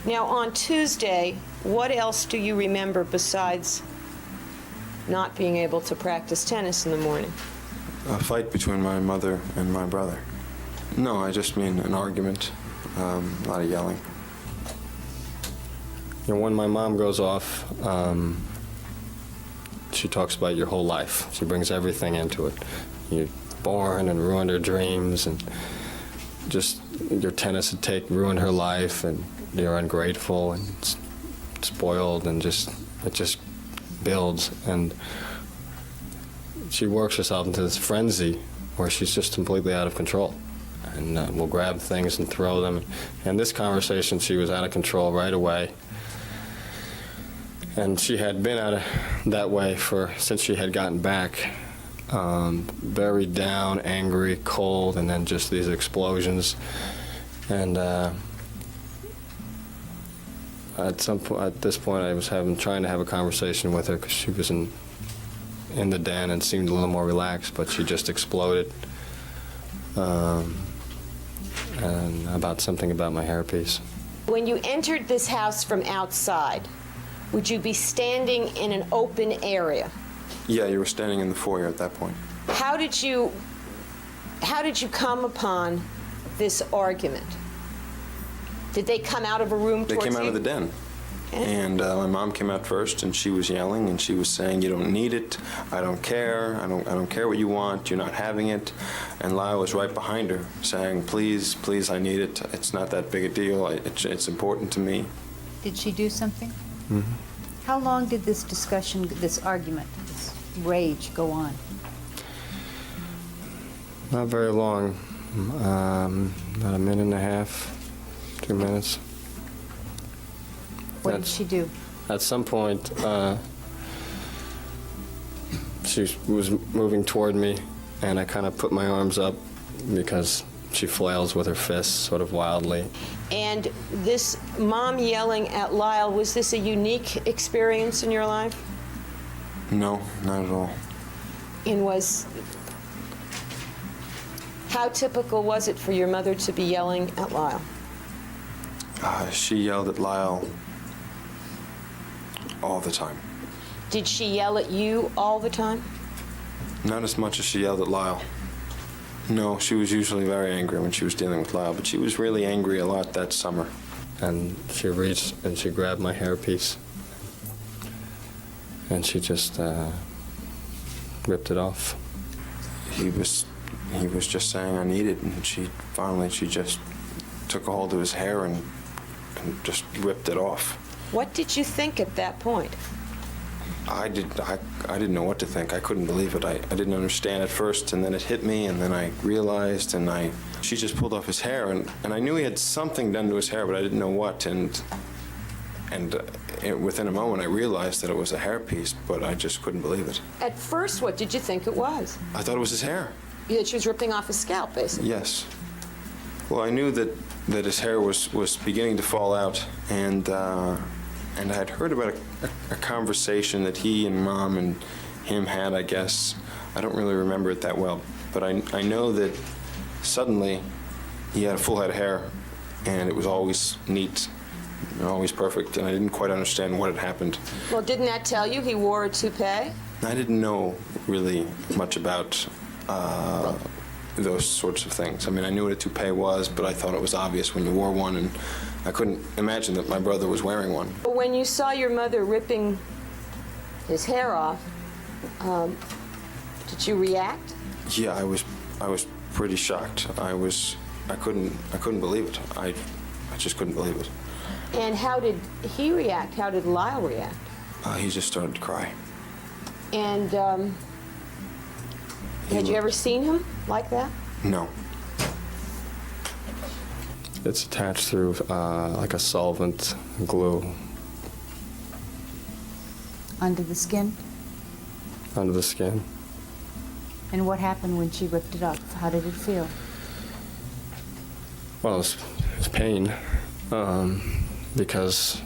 Now, on Tuesday, what else do you remember besides not being able to practice tennis in the morning? A fight between my mother and my brother. No, I just mean an argument, a lot of yelling. You know, when my mom goes off, she talks about your whole life. She brings everything into it. You're born and ruined her dreams, and just your tennis ruined her life, and you're ungrateful and spoiled, and it just builds. And she works herself into this frenzy where she's just completely out of control, and will grab things and throw them. And this conversation, she was out of control right away. And she had been that way since she had gotten back. Very down, angry, cold, and then just these explosions. And at this point, I was trying to have a conversation with her because she was in the den and seemed a little more relaxed, but she just exploded. And something about my hairpiece. When you entered this house from outside, would you be standing in an open area? Yeah, you were standing in the foyer at that point. How did you come upon this argument? Did they come out of a room towards you? They came out of the den. Okay. And my mom came out first, and she was yelling, and she was saying, "You don't need it. I don't care. I don't care what you want. You're not having it." And Lyle was right behind her, saying, "Please, please, I need it. It's not that big a deal. It's important to me." Did she do something? Mm-hmm. How long did this discussion, this argument, this rage go on? Not very long. About a minute and a half, 2 minutes. What did she do? At some point, she was moving toward me, and I kind of put my arms up because she flails with her fists sort of wildly. And this mom yelling at Lyle, was this a unique experience in your life? No, not at all. And how typical was it for your mother to be yelling at Lyle? She yelled at Lyle all the time. Did she yell at you all the time? Not as much as she yelled at Lyle. No, she was usually very angry when she was dealing with Lyle, but she was really angry a lot that summer. And she reached and she grabbed my hairpiece, and she just ripped it off. He was just saying, "I need it," and she just took a hold of his hair and just ripped it off. What did you think at that point? I didn't know what to think. I couldn't believe it. I didn't understand at first, and then it hit me, and then I realized, and she just pulled off his hair, and I knew he had something done to his hair, but I didn't know what, and within a moment I realized that it was a hairpiece, but I just couldn't believe it. At first, what did you think it was? I thought it was his hair. That she was ripping off his scalp, basically. Yes. Well, I knew that his hair was beginning to fall out, and I had heard about a conversation that he and Mom and him had, I guess. I don't really remember it that well, but I know that suddenly he had a full head of hair, and it was always neat, always perfect, and I didn't quite understand what had happened. Well, didn't that tell you he wore a toupee? I didn't know really much about those sorts of things. I mean, I knew what a toupee was, but I thought it was obvious when you wore one, and I couldn't imagine that my brother was wearing one. When you saw your mother ripping his hair off, did you react? Yeah, I was pretty shocked. I couldn't believe it. I just couldn't believe it. And how did he react? How did Lyle react? He just started to cry. And had you ever seen him like that? No. It's attached through like a solvent glue. Under the skin? Under the skin. And what happened when she ripped it off? How did it feel? Well, it's pain, because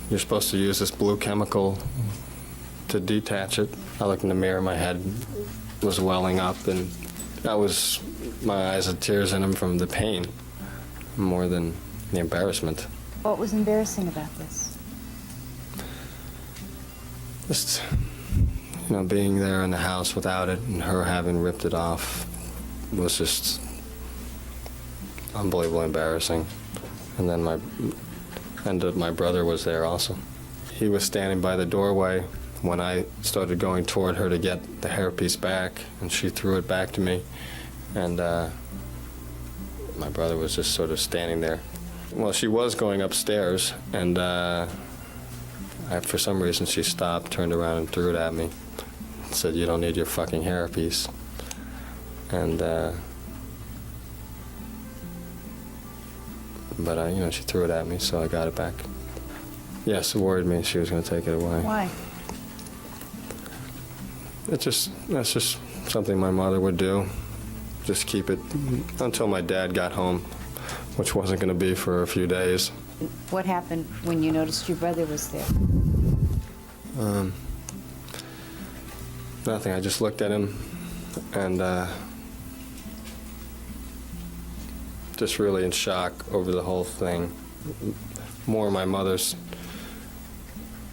you're supposed to use this blue chemical to detach it. I looked in the mirror, my head was welling up, and my eyes had tears in them from the pain more than the embarrassment. What was embarrassing about this? Just, being there in the house without it and her having ripped it off was just unbelievably embarrassing. And then my brother was there also. He was standing by the doorway when I started going toward her to get the hairpiece back, and she threw it back to me. And my brother was just sort of standing there. Well, she was going upstairs, and for some reason she stopped, turned around and threw it at me. Said, "You don't need your fucking hairpiece." And but she threw it at me, so I got it back. Yes, it worried me she was going to take it away. Why? That's just something my mother would do. Just keep it until my dad got home, which wasn't going to be for a few days. What happened when you noticed your brother was there? Nothing. I just looked at him and just really in shock over the whole thing. More my mother's,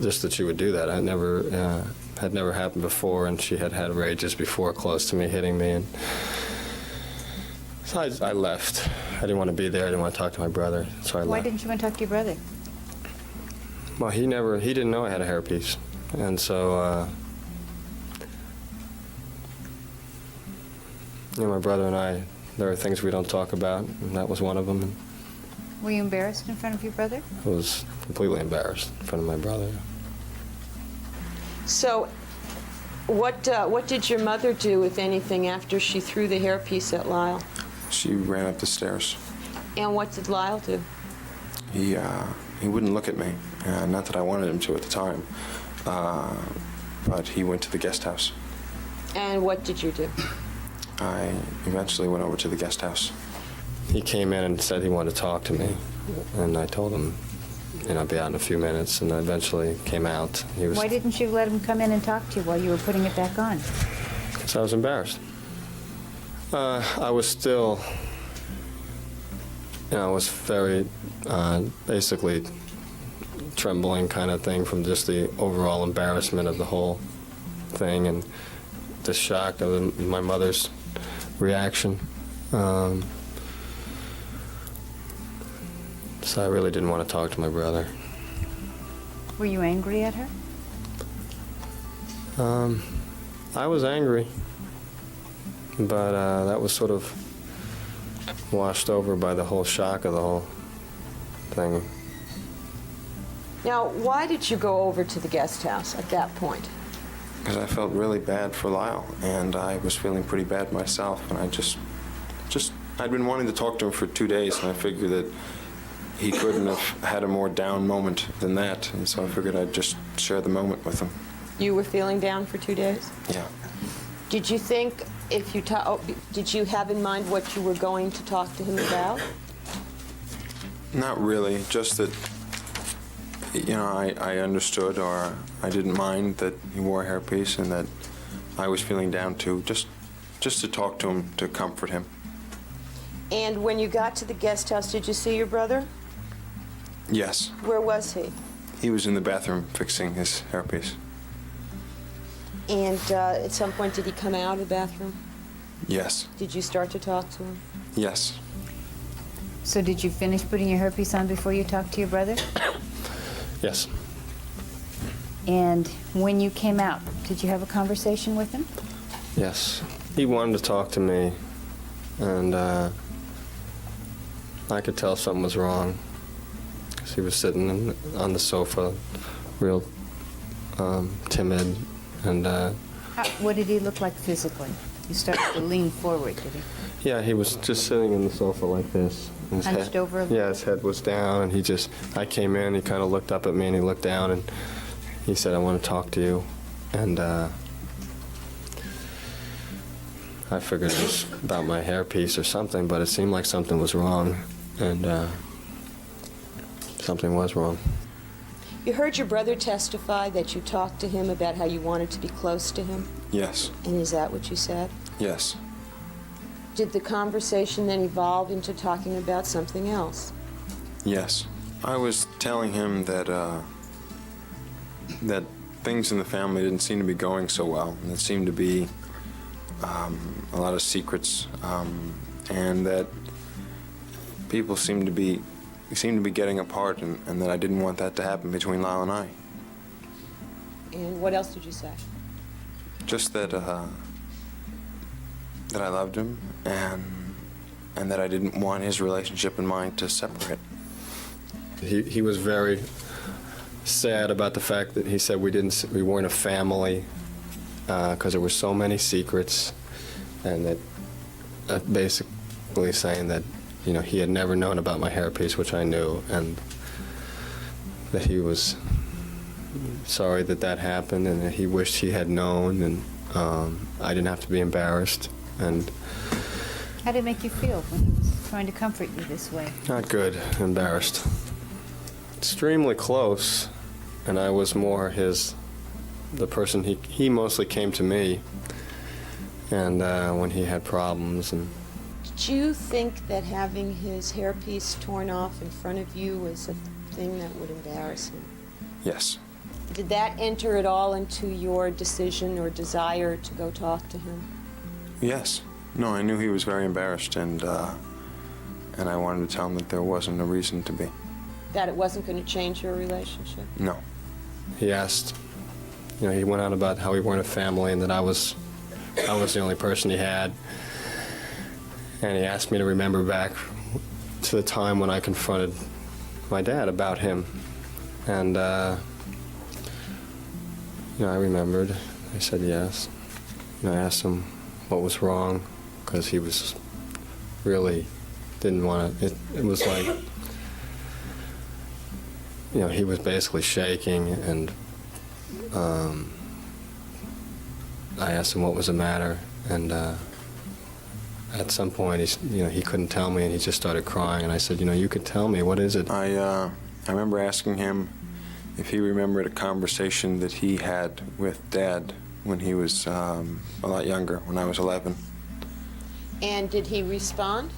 just that she would do that. Had never happened before, and she had had rages before close to me, hitting me. And so I left. I didn't want to be there. I didn't want to talk to my brother, so I left. Why didn't you want to talk to your brother? Well, he didn't know I had a hairpiece. And so, my brother and I, there are things we don't talk about, and that was one of them. And Were you embarrassed in front of your brother? I was completely embarrassed in front of my brother. So, what did your mother do, if anything, after she threw the hairpiece at Lyle? She ran up the stairs. And what did Lyle do? He wouldn't look at me. Not that I wanted him to at the time. But he went to the guest house. And what did you do? I eventually went over to the guest house. He came in and said he wanted to talk to me, and I told him, I'd be out in a few minutes, and I eventually came out. Why didn't you let him come in and talk to you while you were putting it back on? Because I was embarrassed. I was still, I was very, basically trembling kind of thing from just the overall embarrassment of the whole thing and the shock of my mother's reaction. So I really didn't want to talk to my brother. Were you angry at her? I was angry, but that was sort of washed over by the whole shock of the whole thing. Now, why did you go over to the guest house at that point? Because I felt really bad for Lyle, and I was feeling pretty bad myself, and I just I'd been wanting to talk to him for 2 days, and I figured that he couldn't have had a more down moment than that, and so I figured I'd just share the moment with him. You were feeling down for 2 days? Yeah. Did you think did you have in mind what you were going to talk to him about? Not really, just that, I understood, or I didn't mind that he wore a hairpiece and that I was feeling down too, just to talk to him, to comfort him. And when you got to the guest house, did you see your brother? Yes. Where was he? He was in the bathroom fixing his hairpiece. And at some point, did he come out of the bathroom? Yes. Did you start to talk to him? Yes. So did you finish putting your hairpiece on before you talked to your brother? Yes. And when you came out, did you have a conversation with him? Yes. He wanted to talk to me, and I could tell something was wrong, because he was sitting on the sofa, real timid, and What did he look like physically? You started to lean forward, did he? yeah, he was just sitting in the sofa like this. And his Hunched head, over a little yeah, his head was down, and I came in, he kind of looked up at me, and he looked down, and he said, "I want to talk to you." And I figured it was about my hairpiece or something, but it seemed like something was wrong, and something was wrong. You heard your brother testify that you talked to him about how you wanted to be close to him? Yes. And is that what you said? Yes. Did the conversation then evolve into talking about something else? Yes. I was telling him that that things in the family didn't seem to be going so well. And there seemed to be a lot of secrets, and that people seemed to be getting apart, and that I didn't want that to happen between Lyle and I. And what else did you say? Just that that I loved him, and that I didn't want his relationship and mine to separate. He was very sad about the fact that he said we weren't a family because there were so many secrets, and that basically saying that, you know, he had never known about my hairpiece, which I knew, and that he was sorry that happened, and that he wished he had known, and I didn't have to be embarrassed. And How did it make you feel when he was trying to comfort you this way? not good, embarrassed. Extremely close, and I was more the person he mostly came to me, and when he had problems. And Did you think that having his hairpiece torn off in front of you was a thing that would embarrass him? Yes. Did that enter at all into your decision or desire to go talk to him? Yes. No, I knew he was very embarrassed, and I wanted to tell him that there wasn't a reason to be. That it wasn't going to change your relationship? No. he asked, you know, he went on about how we weren't a family and that I was the only person he had. And he asked me to remember back to the time when I confronted my dad about him. And, you know, I remembered. I said yes. And I asked him what was wrong, because he was really didn't want to. It was like, you know, he was basically shaking, and I asked him what was the matter, and at some point, he couldn't tell me, and he just started crying. And I said, you know, you could tell me, what is it? I remember asking him if he remembered a conversation that he had with Dad when he was a lot younger, when I was 11. And did he respond?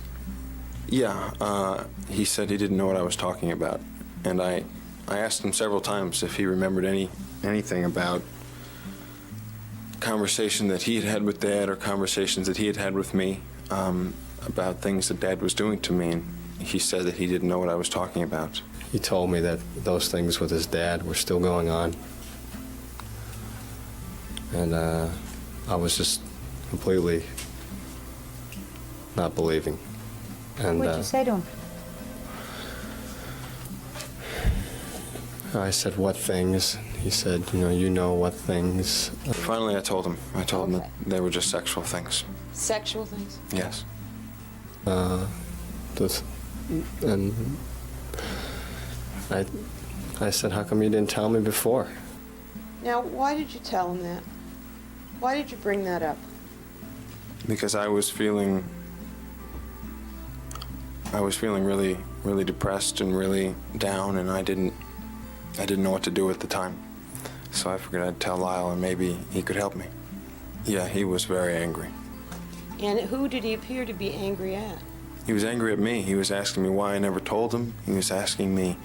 Yeah, he said he didn't know what I was talking about. And I asked him several times if he remembered anything about conversation that he had had with Dad or conversations that he had had with me about things that Dad was doing to me. And he said that he didn't know what I was talking about. He told me that those things with his dad were still going on. And I was just completely not believing. And What'd you say to him? I said, what things? He said, you know what things. Finally, I told him. I told him Okay. that they were just sexual things. Sexual things? Yes. And I said, how come you didn't tell me before? Now, why did you tell him that? Why did you bring that up? Because I was feeling really, really depressed and really down, and I didn't know what to do at the time. So I figured I'd tell Lyle, and maybe he could help me. Yeah, he was very angry. And who did he appear to be angry at? He was angry at me. He was asking me why I never told him. He was asking me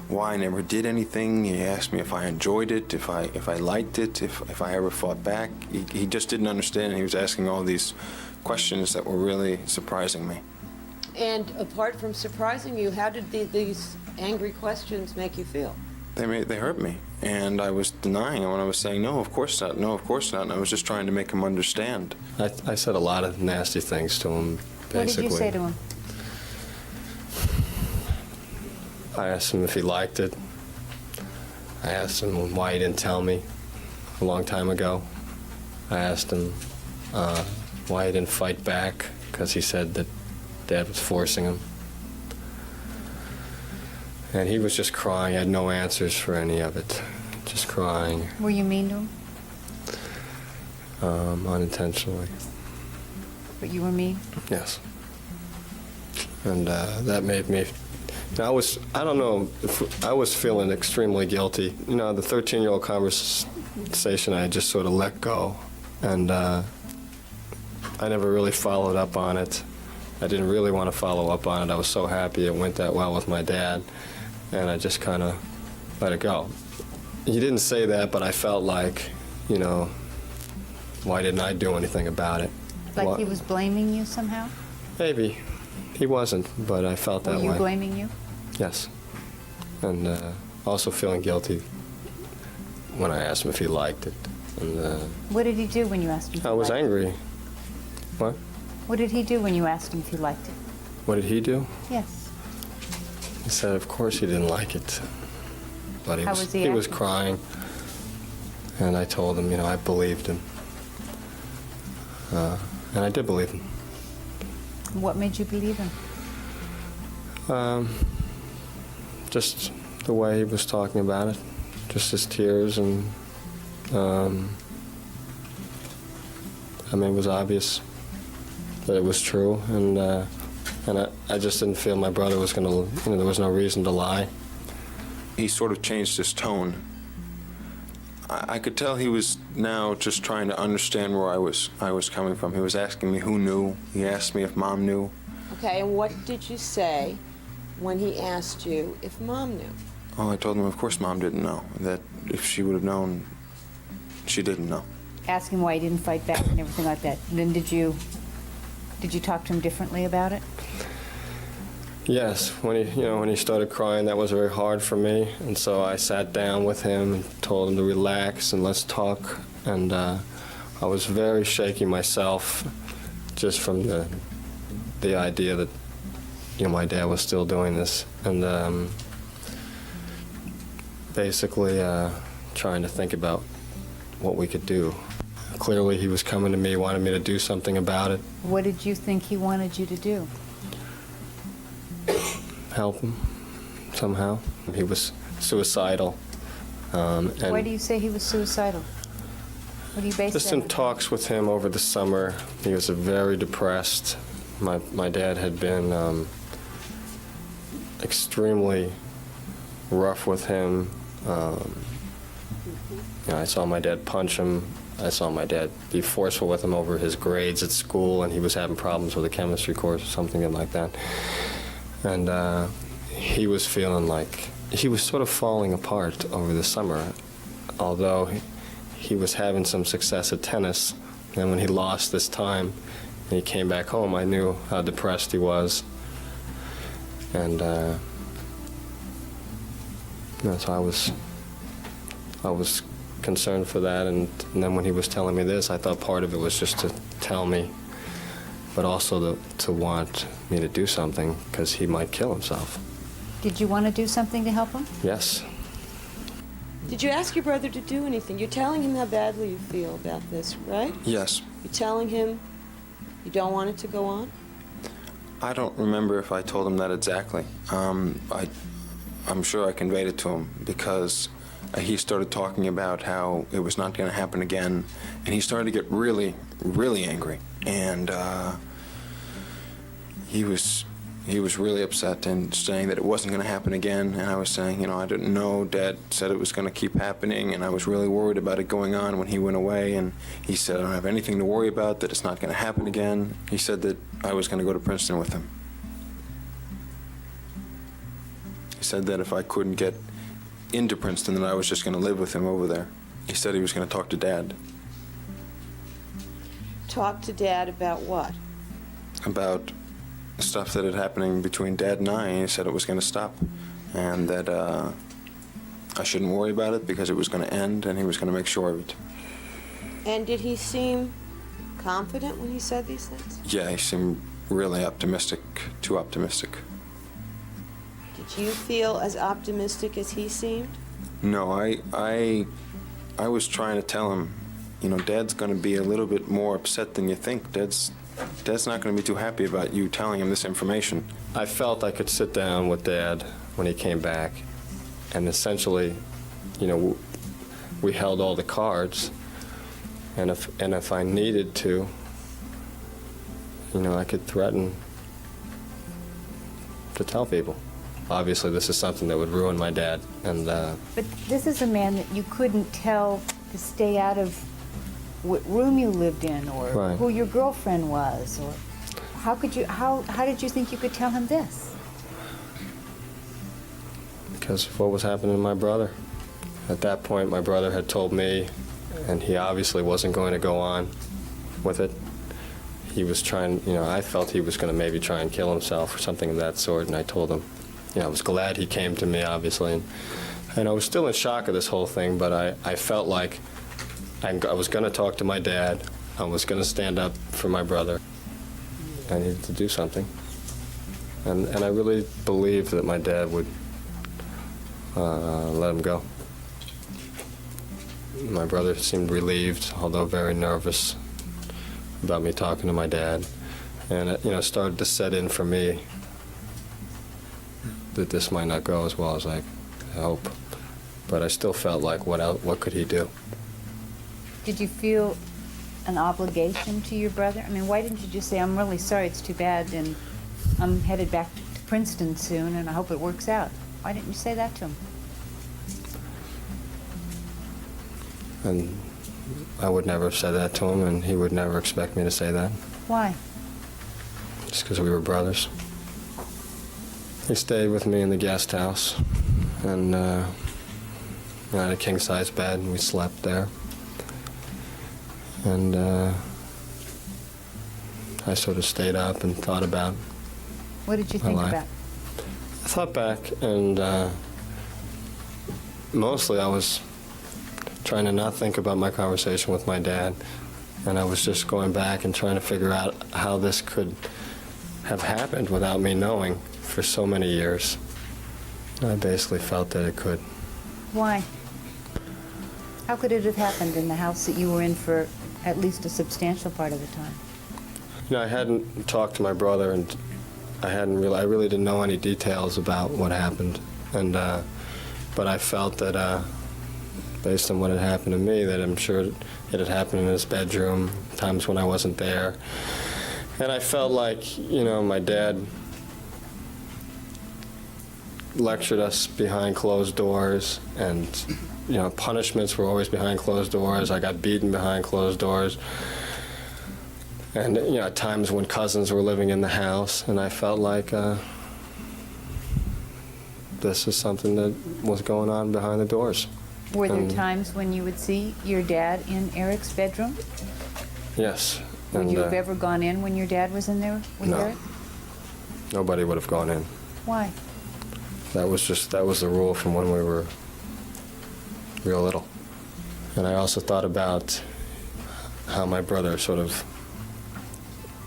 why I never did anything. He asked me if I enjoyed it, if I liked it, if I ever fought back. He just didn't understand. He was asking all these questions that were really surprising me. And apart from surprising you, how did these angry questions make you feel? They hurt me, and I was denying them, and I was saying, no, of course not, no, of course not, and I was just trying to make him understand. I said a lot of nasty things to him, basically. What did you say to him? I asked him if he liked it. I asked him why he didn't tell me a long time ago. I asked him why he didn't fight back, because he said that Dad was forcing him. And he was just crying. He had no answers for any of it. Just crying. Were you mean to him? Unintentionally. But you were mean? Yes. And that made me... I was feeling extremely guilty. The 13-year-old conversation, I just sort of let go. And I never really followed up on it. I didn't really want to follow up on it. I was so happy it went that well with my dad. and I just kind of let it go. He didn't say that, but I felt like, you know, why didn't I do anything about it? Like he was blaming you somehow? Maybe. He wasn't, but I felt that way. Were you blaming you? Yes. And also feeling guilty when I asked him if he liked it. And What did he do when you asked him if he I was liked it? angry. What? What did he do when you asked him if he liked it? What did he do? Yes. He said, of course he didn't like it. But How was he was acting? crying. And I told him, you know, I believed him. And I did believe him. What made you believe him? Just the way he was talking about it. Just his tears and, I mean, it was obvious that it was true. And I just didn't feel my brother was going to, you know, there was no reason to lie. He sort of changed his tone. I could tell he was now just trying to understand where I was coming from. He was asking me who knew. He asked me if Mom knew. Okay, and what did you say when he asked you if Mom knew? Oh, I told him, of course Mom didn't know. That if she would have known, she didn't know. Ask him why he didn't fight back and everything like that. And then did you talk to him differently about it? Yes, when he started crying, that was very hard for me, and so I sat down with him and told him to relax and let's talk. And I was very shaky myself, just from the idea that, you know, my dad was still doing this, and basically trying to think about what we could do. Clearly, he was coming to me, wanted me to do something about it. What did you think he wanted you to do? Help him somehow. He was suicidal. And Why do you say he was suicidal? What do you base just that in on? talks with him over the summer, he was very depressed. My dad had been extremely rough with him. You know, I saw my dad punch him. I saw my dad be forceful with him over his grades at school, and he was having problems with a chemistry course or something like that. And he was feeling like he was sort of falling apart over the summer, although he was having some success at tennis. And when he lost this time and he came back home, I knew how depressed he was. And you know, so I was concerned for that. And then when he was telling me this, I thought part of it was just to tell me, but also to want me to do something, because he might kill himself. Did you want to do something to help him? Yes. Did you ask your brother to do anything? You're telling him how badly you feel about this, right? Yes. You're telling him you don't want it to go on? I don't remember if I told him that exactly. I'm sure I conveyed it to him, because he started talking about how it was not going to happen again, and he started to get really, really angry. And he was really upset and saying that it wasn't going to happen again. And I was saying, you know, I didn't know. Dad said it was going to keep happening, and I was really worried about it going on when he went away. And he said, I don't have anything to worry about, that it's not going to happen again. He said that I was going to go to Princeton with him. He said that if I couldn't get into Princeton, then I was just going to live with him over there. He said he was going to talk to Dad. Talk to Dad about what? About stuff that had happening between Dad and I. He said it was going to stop, and that I shouldn't worry about it because it was going to end, and he was going to make sure of it. And did he seem confident when he said these things? Yeah, he seemed really optimistic, too optimistic. Did you feel as optimistic as he seemed? No, I was trying to tell him, you know, Dad's going to be a little bit more upset than you think. Dad's not going to be too happy about you telling him this information. I felt I could sit down with Dad when he came back, and essentially, you know, we held all the cards, and if I needed to, you know, I could threaten to tell people. Obviously, this is something that would ruin my dad, and But this is a man that you couldn't tell to stay out of what room you lived in, or Right. who your girlfriend was, or how did you think you could tell him this? because of what was happening to my brother. At that point, my brother had told me, and he obviously wasn't going to go on with it. He was trying, I felt he was going to maybe try and kill himself or something of that sort, and I told him, I was glad he came to me, obviously. And I was still in shock of this whole thing, but I felt like I was going to talk to my dad. I was going to stand up for my brother. I needed to do something. And I really believed that my dad would let him go. My brother seemed relieved, although very nervous about me talking to my dad. And it, started to set in for me that this might not go as well as I hope. But I still felt like, what could he do? Did you feel an obligation to your brother? I mean, why didn't you just say, I'm really sorry, it's too bad, and I'm headed back to Princeton soon, and I hope it works out? Why didn't you say that to him? And I would never have said that to him, and he would never expect me to say that. Why? Just because we were brothers. He stayed with me in the guest house, and I had a king-size bed, and we slept there. And I sort of stayed up and thought about What did you my think life. about? I thought back, and mostly I was trying to not think about my conversation with my dad, and I was just going back and trying to figure out how this could have happened without me knowing for so many years. I basically felt that it could. Why? How could it have happened in the house that you were in for at least a substantial part of the time? I hadn't talked to my brother, and I really didn't know any details about what happened, and but I felt that based on what had happened to me, that I'm sure it had happened in his bedroom, times when I wasn't there, and I felt like my dad lectured us behind closed doors, and punishments were always behind closed doors. I got beaten behind closed doors. And, at times when cousins were living in the house, and I felt like this is something that was going on behind the doors. Were there times when you would see your dad in Eric's bedroom? Yes. Would you have ever gone in when your dad was in there with No. Eric? Nobody would have gone in. Why? That was the rule from when we were real little. And I also thought about how my brother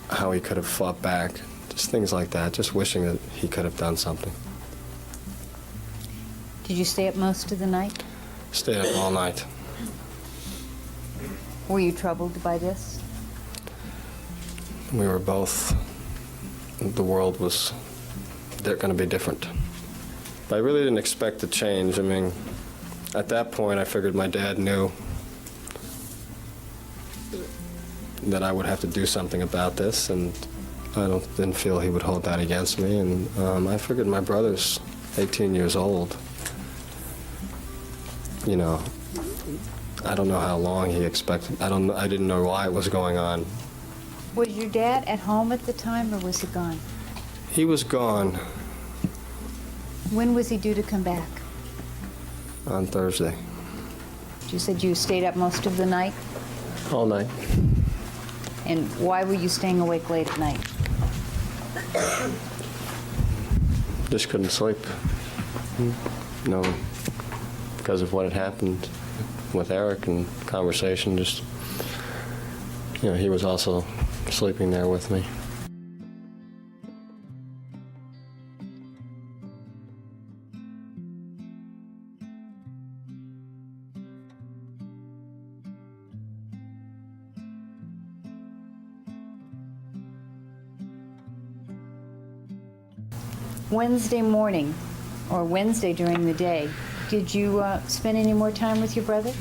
how he could have fought back, just things like that, just wishing that he could have done something. Did you stay up most of the night? Stayed up all night. Were you troubled by this? We were both, the world was going to be different. But I really didn't expect the change. I mean, at that point, I figured my dad knew that I would have to do something about this, and I didn't feel he would hold that against me. And I figured my brother's 18 years old. I don't know how long he expected. I didn't know why it was going on. Was your dad at home at the time, or was he gone? He was gone When was he due to come back? on Thursday. You said you stayed up most of the night, All night. and why were you staying awake late at night? Just couldn't sleep. No, because of what had happened with Eric and conversation, just, he was also sleeping there with me. Wednesday morning, or Wednesday during the day, did you spend any more time with your brother?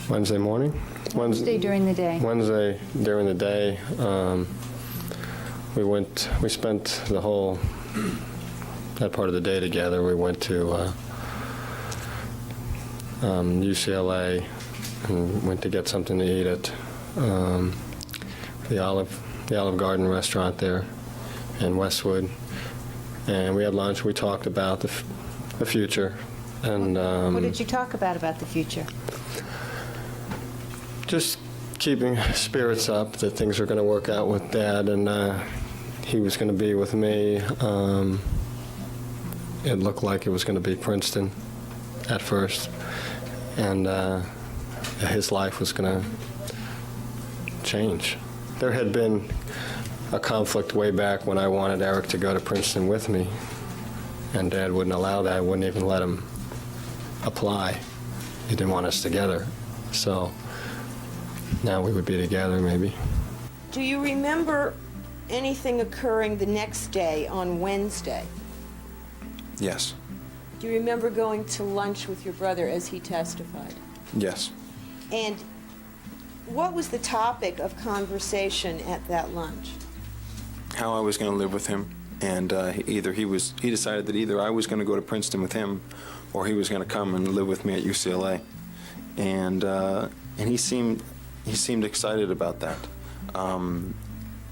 Wednesday morning? Wednesday during the day. Wednesday during the day, we spent that part of the day together. We went to UCLA and went to get something to eat at the Olive Garden restaurant there in Westwood. And we had lunch. We talked about the future. And What did you talk about the future? just keeping spirits up that things are going to work out with Dad, and he was going to be with me. It looked like it was going to be Princeton at first, and his life was going to change. There had been a conflict way back when I wanted Eric to go to Princeton with me, and Dad wouldn't allow that. I wouldn't even let him apply. He didn't want us together. So now we would be together, maybe. Do you remember anything occurring the next day on Wednesday? Yes. Do you remember going to lunch with your brother as he testified? Yes. And what was the topic of conversation at that lunch? How I was going to live with him, and he decided that either I was going to go to Princeton with him, or he was going to come and live with me at UCLA, and he seemed excited about that.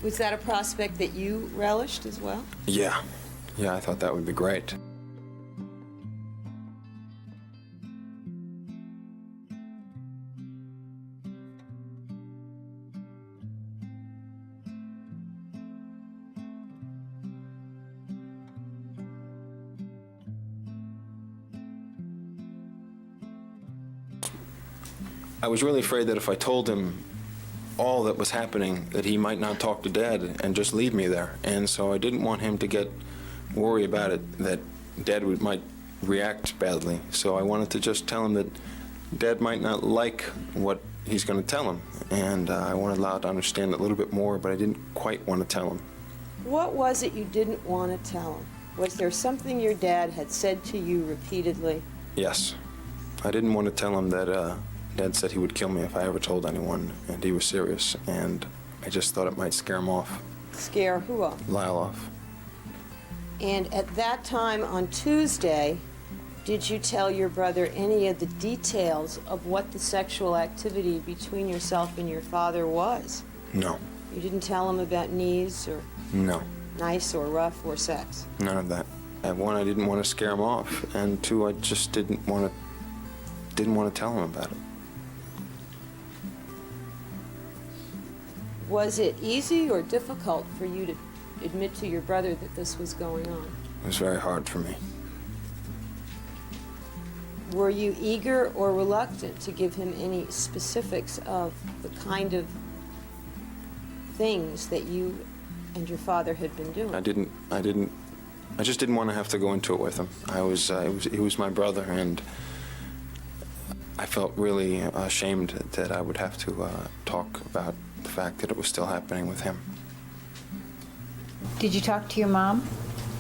Was that a prospect that you relished as well? Yeah, I thought that would be great. I was really afraid that if I told him all that was happening, that he might not talk to Dad and just leave me there. And so I didn't want him to get worried about it, that Dad might react badly. So I wanted to just tell him that Dad might not like what he's going to tell him. And I wanted Lyle to understand it a little bit more, but I didn't quite want to tell him. What was it you didn't want to tell him? Was there something your dad had said to you repeatedly? Yes. I didn't want to tell him that Dad said he would kill me if I ever told anyone, and he was serious, and I just thought it might scare him off. Scare who off? Lyle off. And at that time on Tuesday, did you tell your brother any of the details of what the sexual activity between yourself and your father was? No. You didn't tell him about knees or No. nice or rough or sex? None of that. One, I didn't want to scare him off, and two, I just didn't want to tell him about it. Was it easy or difficult for you to admit to your brother that this was going on? It was very hard for me. Were you eager or reluctant to give him any specifics of the kind of things that you and your father had been doing? I just didn't want to have to go into it with him. He was my brother, and I felt really ashamed that I would have to talk about the fact that it was still happening with him. Did you talk to your mom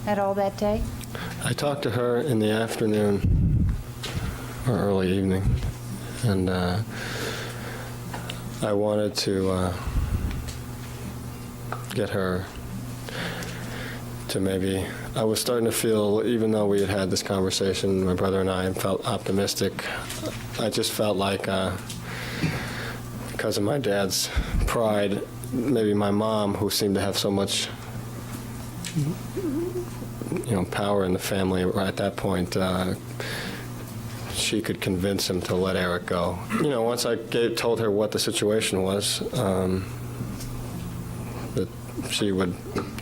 at all that day? I talked to her in the afternoon or early evening, and I wanted to get her to maybe... I was starting to feel, even though we had had this conversation, my brother and I, felt optimistic. I just felt like, because of my dad's pride, maybe my mom, who seemed to have so much, power in the family right at that point, she could convince him to let Eric go. Once I told her what the situation was, that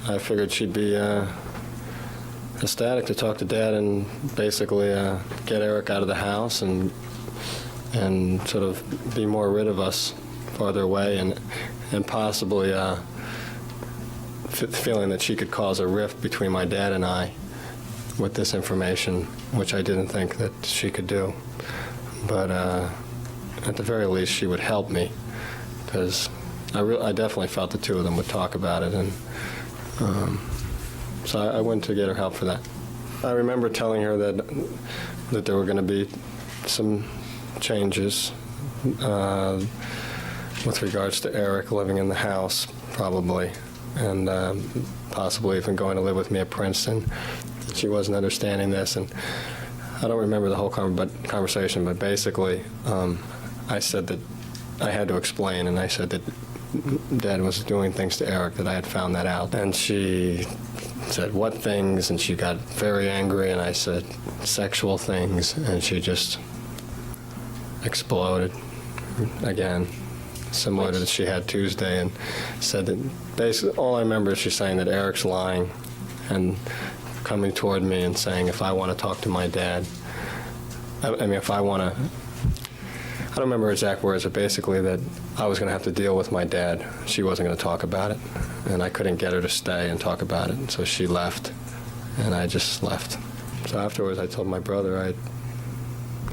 I figured she'd be ecstatic to talk to Dad and basically get Eric out of the house and sort of be more rid of us farther away, and possibly feeling that she could cause a rift between my dad and I with this information, which I didn't think that she could do. But at the very least, she would help me, because I definitely felt the two of them would talk about it, and so I went to get her help for that. I remember telling her that there were going to be some changes with regards to Eric living in the house, probably, and possibly even going to live with me at Princeton. She wasn't understanding this, and I don't remember the whole conversation, but basically I said that I had to explain, and I said that Dad was doing things to Eric, that I had found that out. And she said, "What things?" And she got very angry, and I said, "Sexual things," and she just exploded again, similar to that she had Tuesday, and said that basically all I remember is she saying that Eric's lying and coming toward me and saying if I want to talk to my dad, I mean, if I want to, I don't remember exact words, but basically that I was going to have to deal with my dad. She wasn't going to talk about it, and I couldn't get her to stay and talk about it, and so she left, and I just left. So afterwards, I told my brother I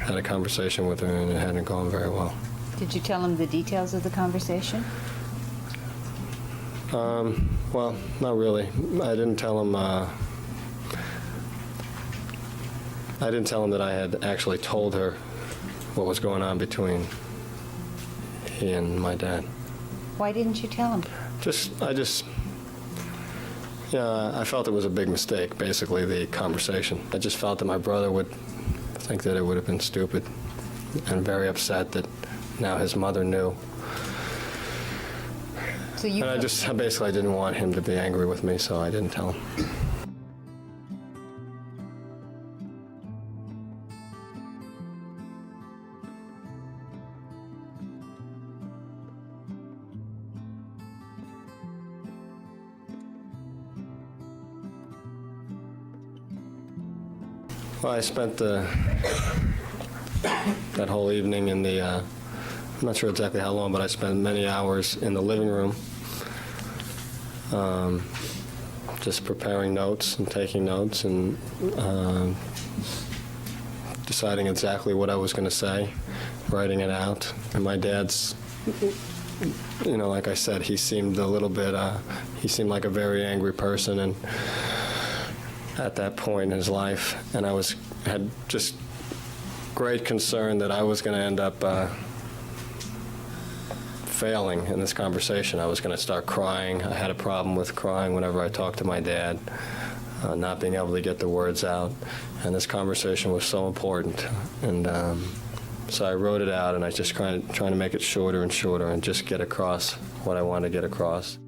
had a conversation with her, and it hadn't gone very well. Did you tell him the details of the conversation? Well, not really. I didn't tell him that I had actually told her what was going on between he and my dad. Why didn't you tell him? I felt it was a big mistake, basically, the conversation. I just felt that my brother would think that it would have been stupid, and very upset that now his mother knew. So you. And I basically didn't want him to be angry with me, so I didn't tell him. Well, I spent that whole evening in the, I'm not sure exactly how long, but I spent many hours in the living room, just preparing notes and taking notes and deciding exactly what I was going to say, writing it out. And my dad's, like I said, he seemed a little bit, he seemed like a very angry person, and at that point in his life, and I had just great concern that I was going to end up failing in this conversation. I was going to start crying. I had a problem with crying whenever I talked to my dad, not being able to get the words out, and this conversation was so important. And so I wrote it out, and I just trying to make it shorter and shorter and just get across what I wanted to get across.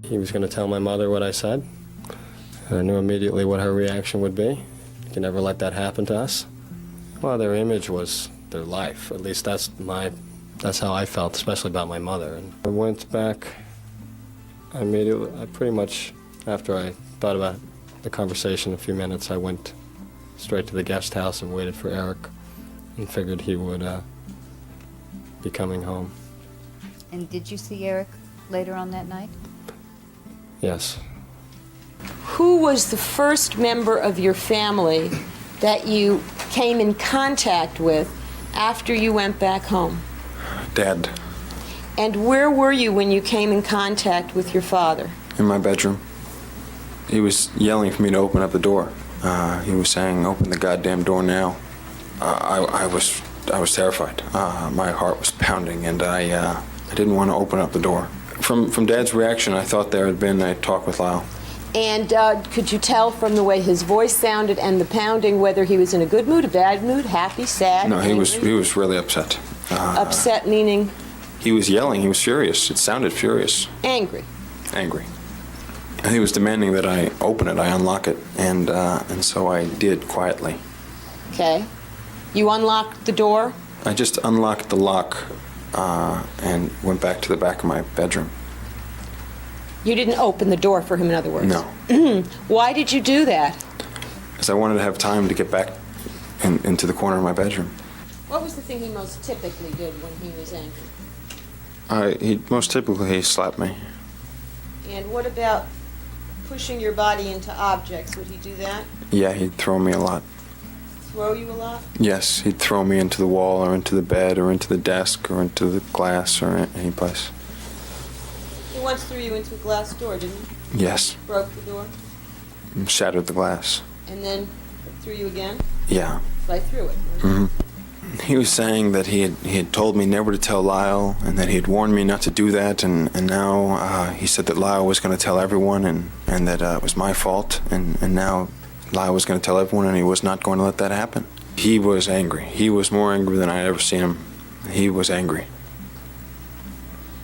He was going to tell my mother what I said, and I knew immediately what her reaction would be. You can never let that happen to us. Well, their image was their life. At least that's how I felt, especially about my mother. And I went back pretty much, after I thought about the conversation a few minutes, I went straight to the guest house and waited for Eric and figured he would be coming home. And did you see Eric later on that night? Yes. Who was the first member of your family that you came in contact with after you went back home? Dad, And where were you when you came in contact with your father? in my bedroom. He was yelling for me to open up the door. He was saying, "Open the goddamn door now." I was terrified. My heart was pounding, and I didn't want to open up the door. From Dad's reaction, I thought there had been a talk with Lyle. And could you tell from the way his voice sounded and the pounding whether he was in a good mood, a bad mood, happy, sad? No, he angry? was really upset. Upset meaning? He was yelling. He was furious. It sounded furious. Angry. Angry. he was demanding that I open it, I unlock it, and so I did quietly. Okay. You unlocked the door? I just unlocked the lock and went back to the back of my bedroom. You didn't open the door for him, in other words? No. Why did you do that? Because I wanted to have time to get back into the corner of my bedroom. What was the thing he most typically did when he was angry? Most typically, he slapped me. And what about pushing your body into objects? Would he do that? Yeah, he'd throw me a lot. Throw you a lot? Yes, he'd throw me into the wall or into the bed or into the desk or into the glass or any place. He once threw you into a glass door, didn't he? Yes, Broke the door? shattered the glass. And then threw you again? Yeah. Right through it. Right? hmm He was saying that he had told me never to tell Lyle and that he had warned me not to do that, and now he said that Lyle was going to tell everyone and that it was my fault, and now Lyle was going to tell everyone and he was not going to let that happen. He was angry. He was more angry than I had ever seen him. He was angry.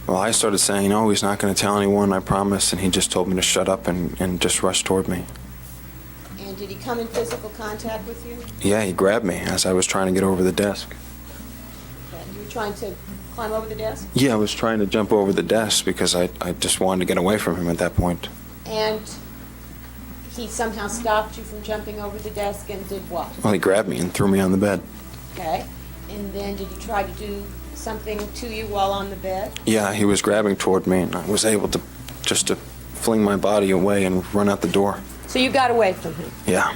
Well, I started saying, no, he's not going to tell anyone, I promise, and he just told me to shut up and just rushed toward me. And did he come in physical contact with you? Yeah, he grabbed me as I was trying to get over the desk. Okay. You were trying to climb over the desk? Yeah, I was trying to jump over the desk because I just wanted to get away from him at that point. And he somehow stopped you from jumping over the desk and did what? Well, he grabbed me and threw me on the bed. Okay. And then did he try to do something to you while on the bed? Yeah, he was grabbing toward me, and I was able to just to fling my body away and run out the door. So you got away from him? Yeah.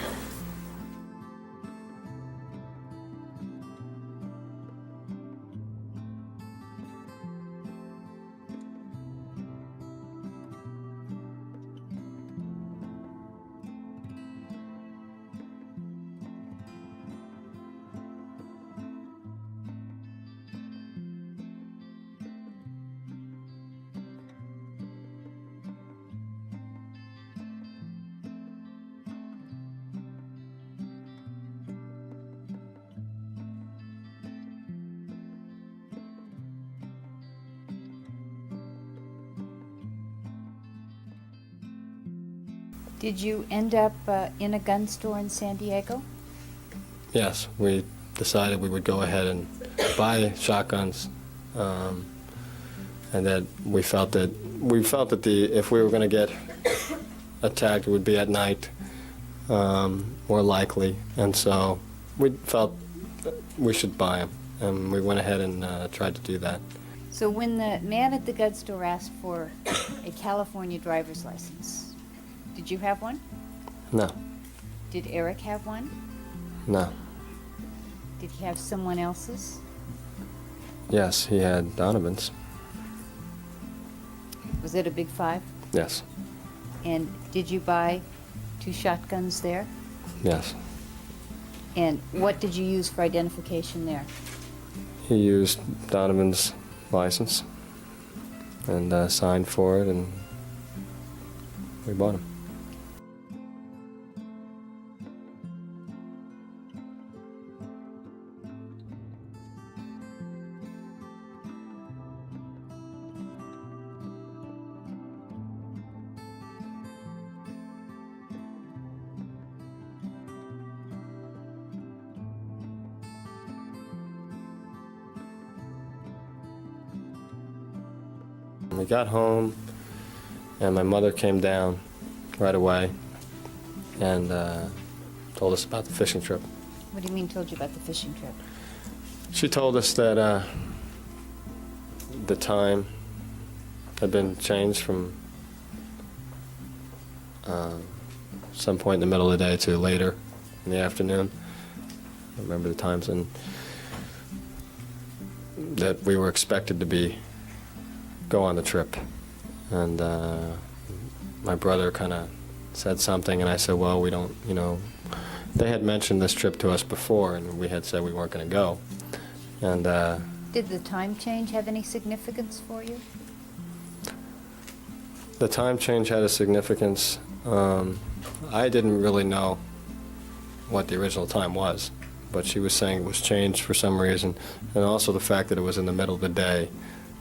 Did you end up in a gun store in San Diego? Yes, we decided we would go ahead and buy shotguns, and that we felt that if we were going to get attacked, it would be at night, more likely, and so we felt that we should buy them, and we went ahead and tried to do that. So when the man at the gun store asked for a California driver's license, did you have one? No, Did Eric have one? no. Did he have someone else's? Yes, he had Donovan's. Was it a big five? Yes, And did you buy 2 shotguns there? yes. And what did you use for identification there? He used Donovan's license and signed for it, and we bought him. We got home, and my mother came down right away and told us about the fishing trip. What do you mean told you about the fishing trip? She told us that the time had been changed from some point in the middle of the day to later in the afternoon. I remember the times, and that we were expected to go on the trip. And my brother kind of said something, and I said, well, we don't, they had mentioned this trip to us before, and we had said we weren't going to go. And Did the time change have any significance for you? the time change had a significance. I didn't really know what the original time was, but she was saying it was changed for some reason, and also the fact that it was in the middle of the day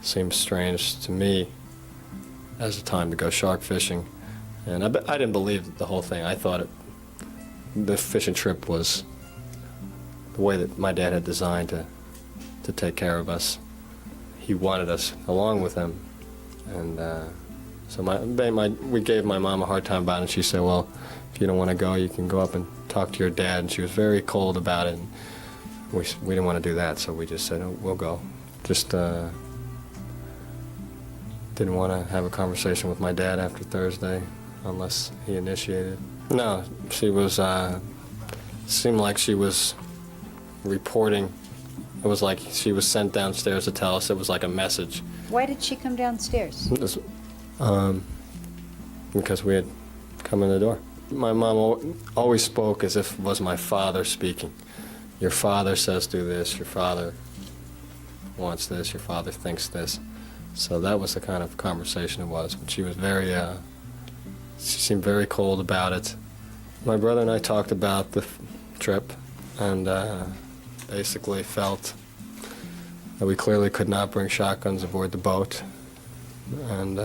seems strange to me as a time to go shark fishing, And I didn't believe the whole thing. I thought the fishing trip was the way that my dad had designed to take care of us. He wanted us along with him. And so we gave my mom a hard time about it, and she said, well, if you don't want to go, you can go up and talk to your dad. And she was very cold about it. And we didn't want to do that, so we just said, oh, we'll go. Just didn't want to have a conversation with my dad after Thursday unless he initiated. No, she was, seemed like she was reporting. It was like she was sent downstairs to tell us. It was like a message. Why did she come downstairs? Because we had come in the door. My mom always spoke as if it was my father speaking. Your father says do this, your father wants this, your father thinks this. So that was the kind of conversation it was. But she was very, she seemed very cold about it. My brother and I talked about the trip and basically felt that we clearly could not bring shotguns aboard the boat. And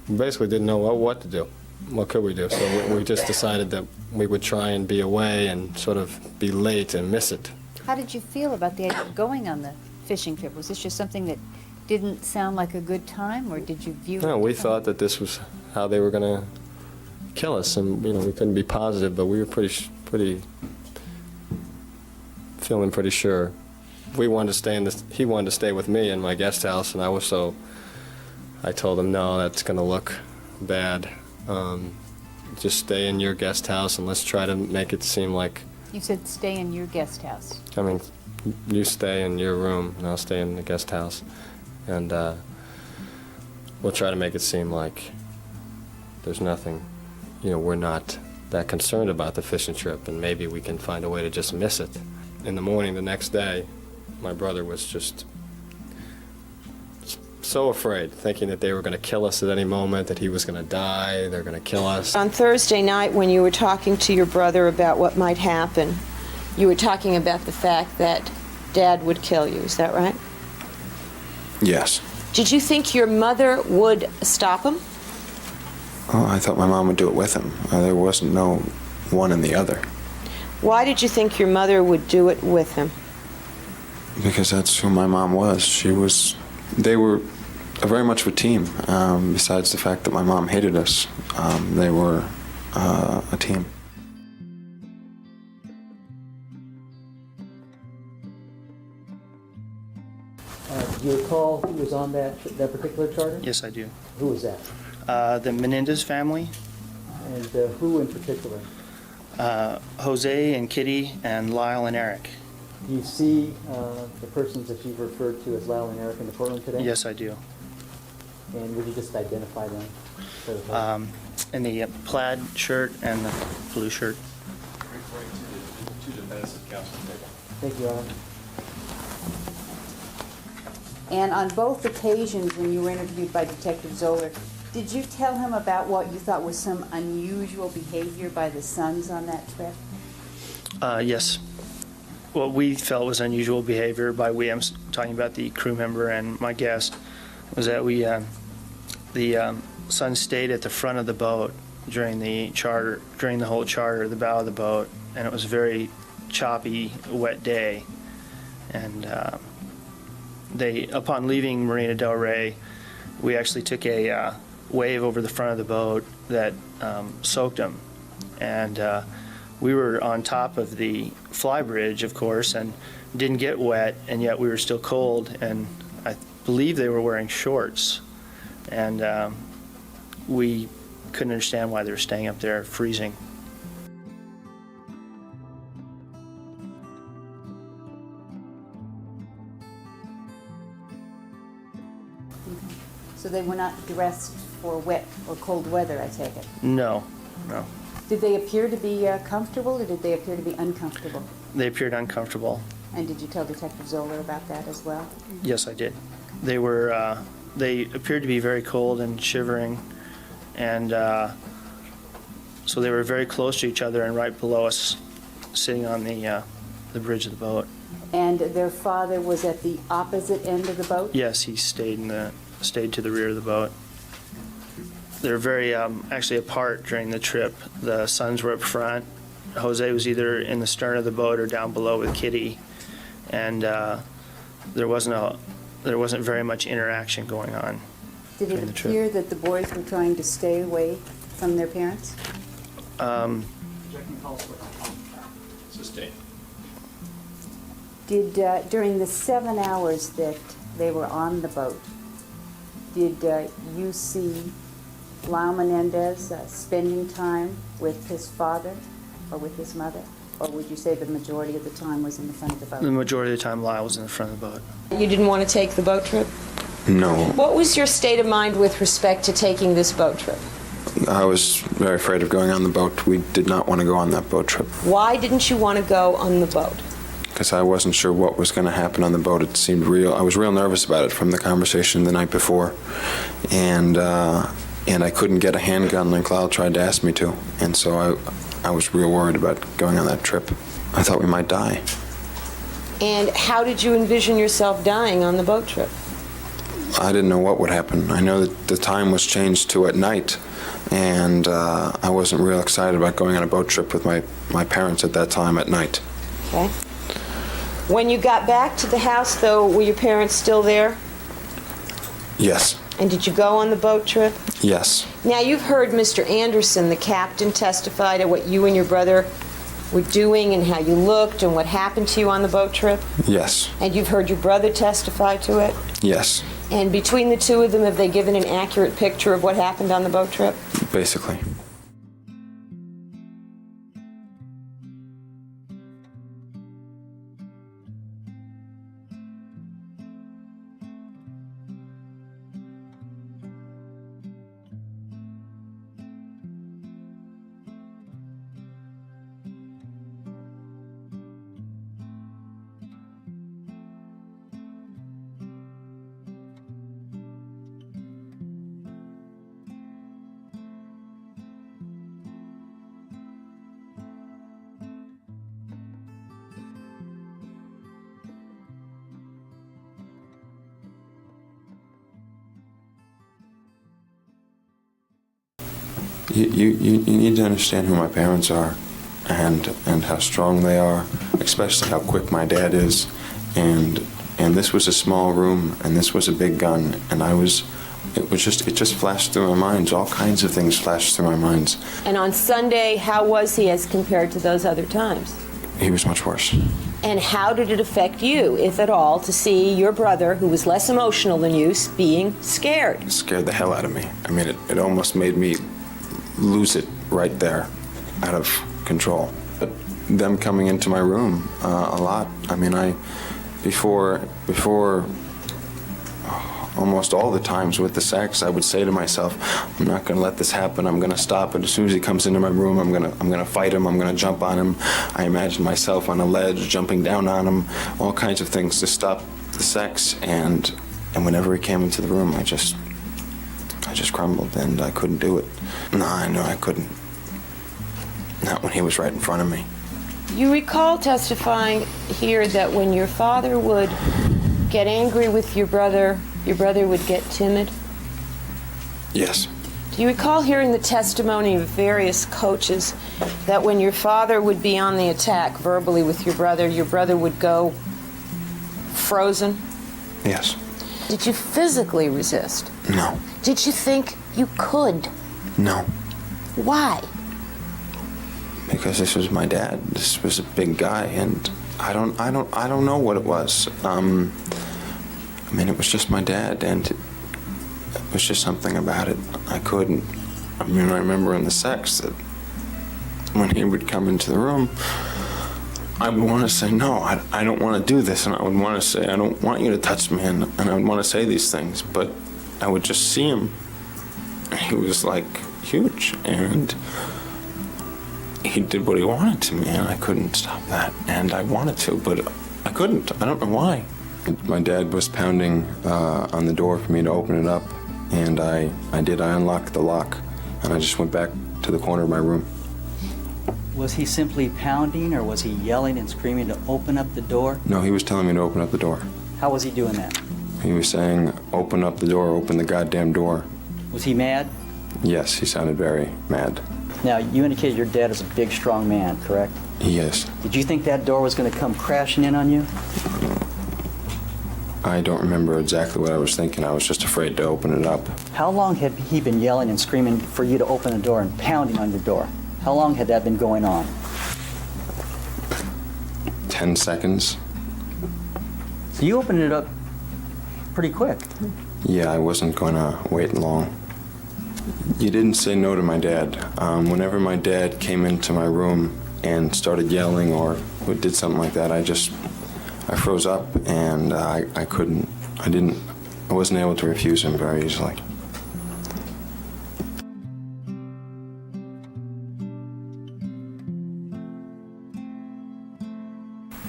we basically didn't know what to do. What could we do? So we just decided that we would try and be away and sort of be late and miss it. How did you feel about the idea of going on the fishing trip? Was this just something that didn't sound like a good time, or did you view it? No, we thought that this was how they were going to kill us, and we couldn't be positive, but we were feeling pretty sure. We wanted to stay he wanted to stay with me in my guest house, and I told him, no, that's going to look bad. Just stay in your guest house, and let's try to make it seem like... You said stay in your guest house. I mean, you stay in your room, and I'll stay in the guest house. And we'll try to make it seem like there's nothing, we're not that concerned about the fishing trip, and maybe we can find a way to just miss it. In the morning the next day, my brother was just so afraid, thinking that they were going to kill us at any moment, that he was going to die, they're going to kill us. On Thursday night, when you were talking to your brother about what might happen, you were talking about the fact that Dad would kill you, is that right? Yes. Did you think your mother would stop him? Oh, I thought my mom would do it with him. There wasn't no one and the other. Why did you think your mother would do it with him? Because that's who my mom was. They were very much of a team. Besides the fact that my mom hated us, they were a team. Do you recall who was on that particular charter? Yes, I do. Who was that? The Menendez family, And who in particular? Jose and Kitty and Lyle and Eric. Do you see the persons that you've referred to as Lyle and Eric in the courtroom today? Yes, I do. And would you just identify them? In the plaid shirt and the blue shirt. Thank you, Alan. And on both occasions when you were interviewed by Detective Zoller, did you tell him about what you thought was some unusual behavior by the sons on that trip? Yes. What we felt was unusual behavior by we, I'm talking about the crew member and my guest, was that the sons stayed at the front of the boat during the whole charter, the bow of the boat, and it was a very choppy, wet day. And upon leaving Marina Del Rey, we actually took a wave over the front of the boat that soaked them. And we were on top of the fly bridge, of course, and didn't get wet, and yet we were still cold, and I believe they were wearing shorts. And we couldn't understand why they were staying up there freezing. So they were not dressed for wet or cold weather, I take it? No. Did they appear to be comfortable, or did they appear to be uncomfortable? They appeared uncomfortable. And did you tell Detective Zoller about that as well? Yes, I did. They appeared to be very cold and shivering, and so they were very close to each other and right below us, sitting on the bridge of the boat. And their father was at the opposite end of the boat? Yes, he stayed to the rear of the boat. They're very actually apart during the trip. The sons were up front. Jose was either in the stern of the boat or down below with Kitty, and there wasn't very much interaction going on. Did during it the trip. appear that the boys were trying to stay away from their parents? Did, during the 7 hours that they were on the boat, did you see Lyle Menendez spending time with his father or with his mother? Or would you say the majority of the time was in the front of the boat? The majority of the time, Lyle was in the front of the boat. You didn't want to take the boat trip? No. What was your state of mind with respect to taking this boat trip? I was very afraid of going on the boat. We did not want to go on that boat trip Why didn't you want to go on the boat? because I wasn't sure what was going to happen on the boat. It seemed real. I was real nervous about it from the conversation the night before, and I couldn't get a handgun like Lyle tried to ask me to, and so I was real worried about going on that trip. I thought we might die. And how did you envision yourself dying on the boat trip? I didn't know what would happen. I know that the time was changed to at night, and I wasn't real excited about going on a boat trip with my parents at that time at night. Okay. When you got back to the house, though, were your parents still there? Yes. And did you go on the boat trip? Yes. Now, you've heard Mr. Anderson, the captain, testify to what you and your brother were doing and how you looked and what happened to you on the boat trip? Yes. And you've heard your brother testify to it? Yes. And between the two of them, have they given an accurate picture of what happened on the boat trip? Basically. You need to understand who my parents are and how strong they are, especially how quick my dad is. And this was a small room, and this was a big gun, and it just flashed through my mind. All kinds of things flashed through my mind. And on Sunday, how was he as compared to those other times? He was much worse. And how did it affect you, if at all, to see your brother, who was less emotional than you, being scared? It scared the hell out of me. I mean, it almost made me lose it right there, out of control. But them coming into my room a lot. I mean, before almost all the times with the sex, I would say to myself, I'm not going to let this happen. I'm going to stop it. As soon as he comes into my room, I'm going to fight him. I'm going to jump on him. I imagine myself on a ledge, jumping down on him, all kinds of things to stop the sex. And whenever he came into the room, I just crumbled, and I couldn't do it. No, I know I couldn't. Not when he was right in front of me. You recall testifying here that when your father would get angry with your brother would get timid? Yes. Do you recall hearing the testimony of various coaches that when your father would be on the attack verbally with your brother would go frozen? Yes. Did you physically resist? No. Did you think you could? No. Why? Because this was my dad. This was a big guy, and I don't know what it was. I mean, it was just my dad, and it was just something about it. I couldn't. I mean, I remember in the sex that when he would come into the room, I would want to say, no, I don't want to do this, and I would want to say, I don't want you to touch me, and I would want to say these things, but I would just see him, and he was like huge, and he did what he wanted to me, and I couldn't stop that, and I wanted to, but I couldn't. I don't know why. My dad was pounding on the door for me to open it up, and I did. I unlocked the lock, and I just went back to the corner of my room. Was he simply pounding, or was he yelling and screaming to open up the door? No, he was telling me to open up the door. How was he doing that? He was saying, open up the door, open the goddamn door. Was he mad? Yes, he sounded very mad. Now, you indicated your dad is a big, strong man, correct? Yes. Did you think that door was going to come crashing in on you? I don't remember exactly what I was thinking. I was just afraid to open it up. How long had he been yelling and screaming for you to open the door and pounding on your door? How long had that been going on? 10 seconds. So you opened it up pretty quick. Yeah, I wasn't going to wait long. You didn't say no to my dad. Whenever my dad came into my room and started yelling or did something like that, I froze up and I wasn't able to refuse him very easily.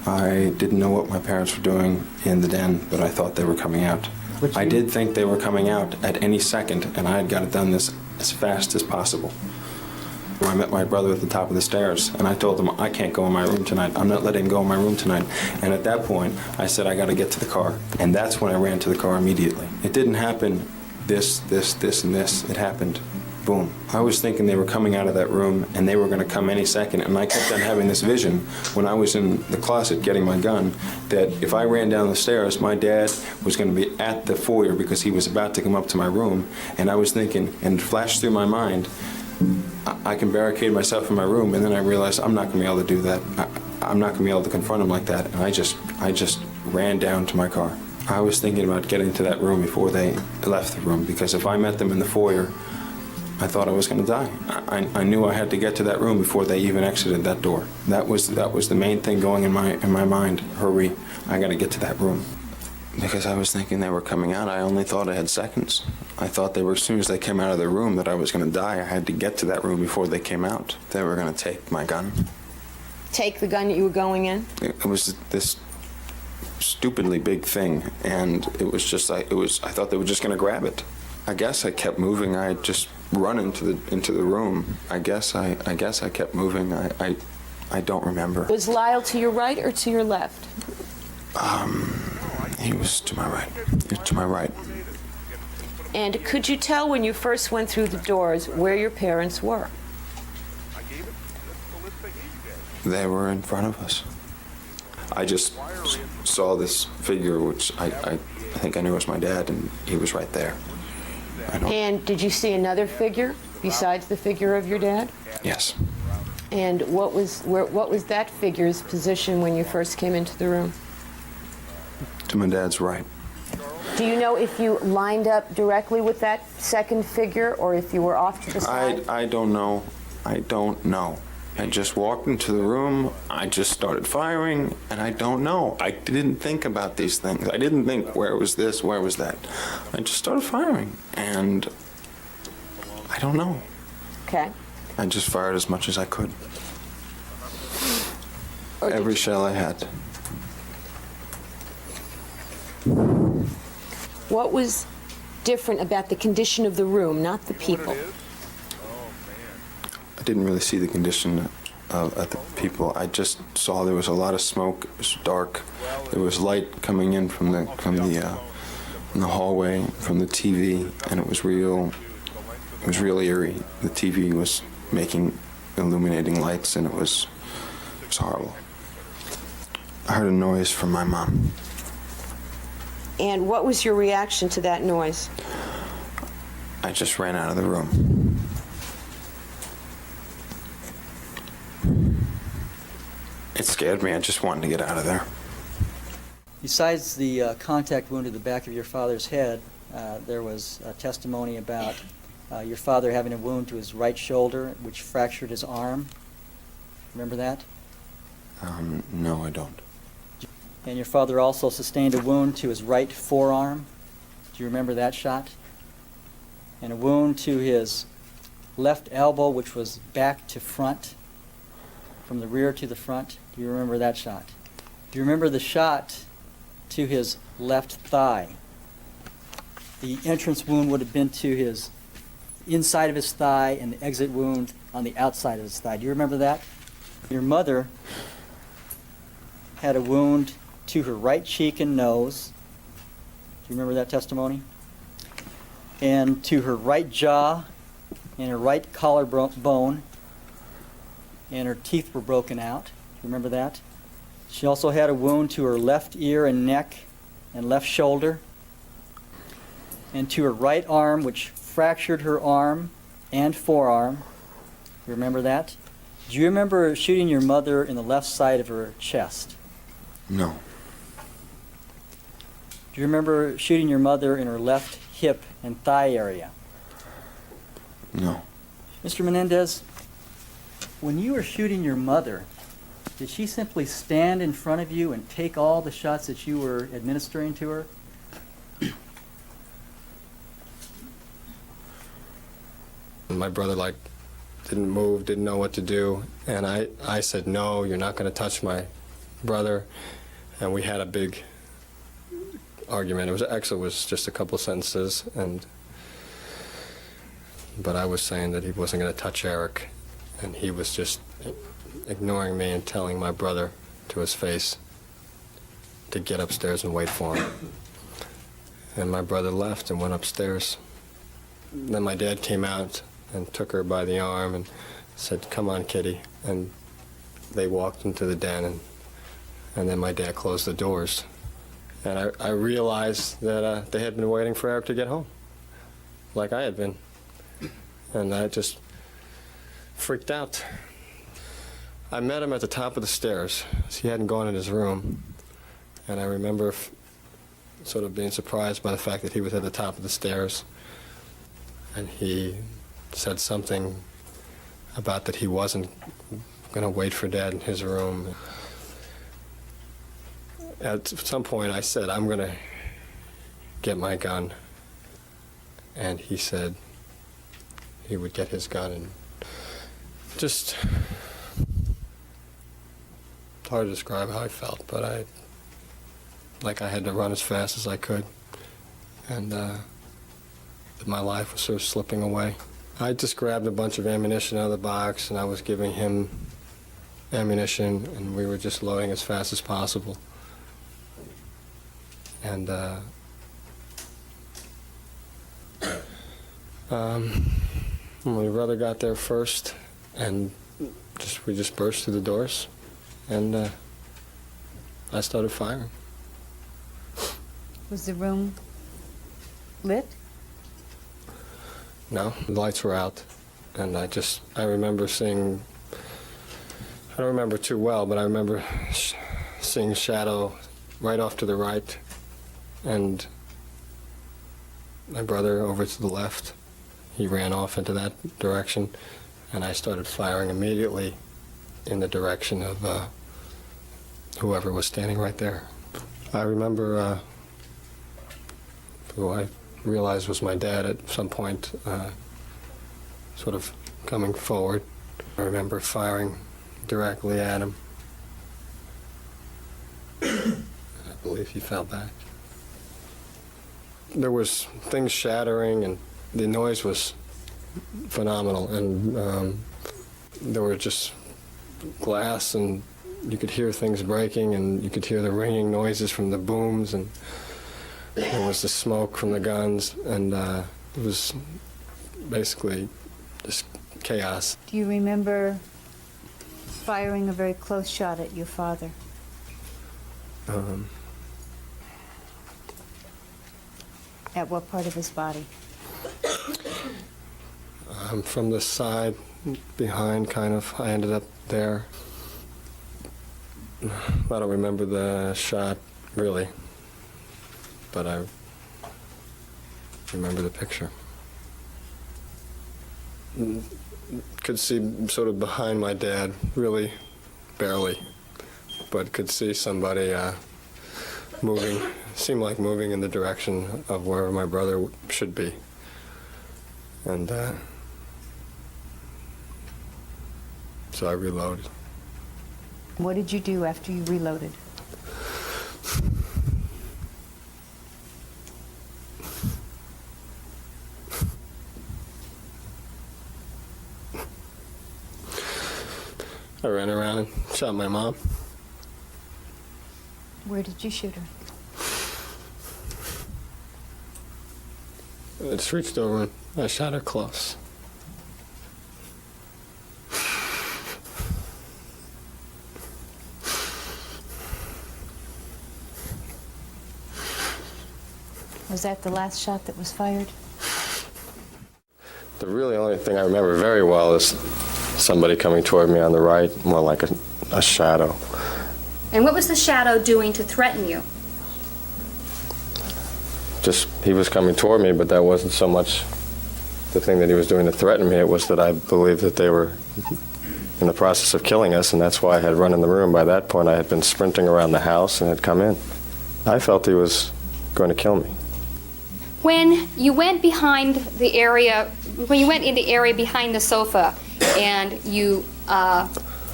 I didn't know what my parents were doing in the den, but I thought they were coming out. I did think they were coming out at any second, and I had got it done this as fast as possible. I met my brother at the top of the stairs, and I told him, I can't go in my room tonight. I'm not letting him go in my room tonight. And at that point, I said, I got to get to the car. And that's when I ran to the car immediately. It didn't happen this, and this. It happened, boom. I was thinking they were coming out of that room, and they were going to come any second. And I kept on having this vision when I was in the closet getting my gun, that if I ran down the stairs, my dad was going to be at the foyer because he was about to come up to my room. And I was thinking, and it flashed through my mind, I can barricade myself in my room, and then I realized I'm not going to be able to do that. I'm not going to be able to confront him like that, and I just ran down to my car. I was thinking about getting to that room before they left the room, because if I met them in the foyer, I thought I was going to die. I knew I had to get to that room before they even exited that door. That was the main thing going in my mind. Hurry, I got to get to that room. Because I was thinking they were coming out, I only thought I had seconds. I thought they were, as soon as they came out of the room, that I was going to die. I had to get to that room before they came out. They were going to take my gun. Take the gun that you were going in? It was this stupidly big thing, and it was just like, I thought they were just going to grab it. I guess I kept moving. I had just run into the room. I guess I kept moving. I don't remember. Was Lyle to your right or to your left? He was to my right. He was to my right. And could you tell when you first went through the doors where your parents were? They were in front of us. I just saw this figure, which I think I knew was my dad, and he was right there. And did you see another figure besides the figure of your dad? Yes. And what was that figure's position when you first came into the room? To my dad's right. Do you know if you lined up directly with that second figure or if you were off to the side? I don't know. I don't know. I just walked into the room, I just started firing, and I don't know. I didn't think about these things. I didn't think, where was this, where was that? I just started firing, and I don't know. Okay. I just fired as much as I could. Every shell I had. What was different about the condition of the room, not the people? I didn't really see the condition of the people. I just saw there was a lot of smoke. It was dark. There was light coming in from the hallway, from the TV, and it was real eerie. The TV was making illuminating lights, and it was horrible. I heard a noise from my mom. And what was your reaction to that noise? I just ran out of the room. It scared me. I just wanted to get out of there. Besides the contact wound to the back of your father's head, there was a testimony about your father having a wound to his right shoulder, which fractured his arm. Remember that? No, I don't. And your father also sustained a wound to his right forearm. Do you remember that shot? And a wound to his left elbow, which was back to front, from the rear to the front. Do you remember that shot? Do you remember the shot to his left thigh? The entrance wound would have been to his inside of his thigh, and the exit wound on the outside of his thigh. Do you remember that? Your mother had a wound to her right cheek and nose. Do you remember that testimony? And to her right jaw, and her right collarbone, and her teeth were broken out. You remember that? She also had a wound to her left ear and neck and left shoulder, and to her right arm, which fractured her arm and forearm. You remember that? Do you remember shooting your mother in the left side of her chest? No. Do you remember shooting your mother in her left hip and thigh area? No. Mr. Menendez, when you were shooting your mother, did she simply stand in front of you and take all the shots that you were administering to her? My brother, like, didn't move, didn't know what to do, and I said, no, you're not going to touch my brother, and we had a big argument. It was just a couple sentences, but I was saying that he wasn't going to touch Eric, and he was just ignoring me and telling my brother to his face to get upstairs and wait for him. And my brother left and went upstairs. Then my dad came out and took her by the arm and said, come on, Kitty. And they walked into the den, and then my dad closed the doors. And I realized that they had been waiting for Eric to get home, like I had been. And I just freaked out. I met him at the top of the stairs. He hadn't gone in his room. And I remember sort of being surprised by the fact that he was at the top of the stairs. And he said something about that he wasn't going to wait for Dad in his room. At some point I said, I'm going to get my gun. And he said he would get his gun, and just, it's hard to describe how I felt, but I had to run as fast as I could, and my life was sort of slipping away. I just grabbed a bunch of ammunition out of the box, and I was giving him ammunition, and we were just loading as fast as possible. And my brother got there first, and we just burst through the doors, and I started firing. Was the room lit? No, the lights were out, and I remember seeing, I don't remember too well, but I remember seeing shadow right off to the right, and my brother over to the left. He ran off into that direction, and I started firing immediately in the direction of whoever was standing right there. I remember who I realized was my dad at some point, sort of coming forward. I remember firing directly at him. I believe he fell back. There was things shattering, and the noise was phenomenal, and there were just glass, and you could hear things breaking, and you could hear the ringing noises from the booms, and there was the smoke from the guns, and it was basically just chaos. Do you remember firing a very close shot at your father? At what part of his body? From the side, behind, kind of. I ended up there. I don't remember the shot, really, but I remember the picture. Could see sort of behind my dad, really barely, but could see somebody moving, seemed like moving in the direction of where my brother should be. And so I reloaded. What did you do after you reloaded? I ran around and shot my mom. Where did you shoot her? I just reached over and I shot her close. Was that the last shot that was fired? The really only thing I remember very well is somebody coming toward me on the right, more like a shadow. And what was the shadow doing to threaten you? Just, he was coming toward me, but that wasn't so much the thing that he was doing to threaten me. It was that I believed that they were in the process of killing us, and that's why I had run in the room. By that point, I had been sprinting around the house and had come in. I felt he was going to kill me. When you went behind the area, when you went in the area behind the sofa and you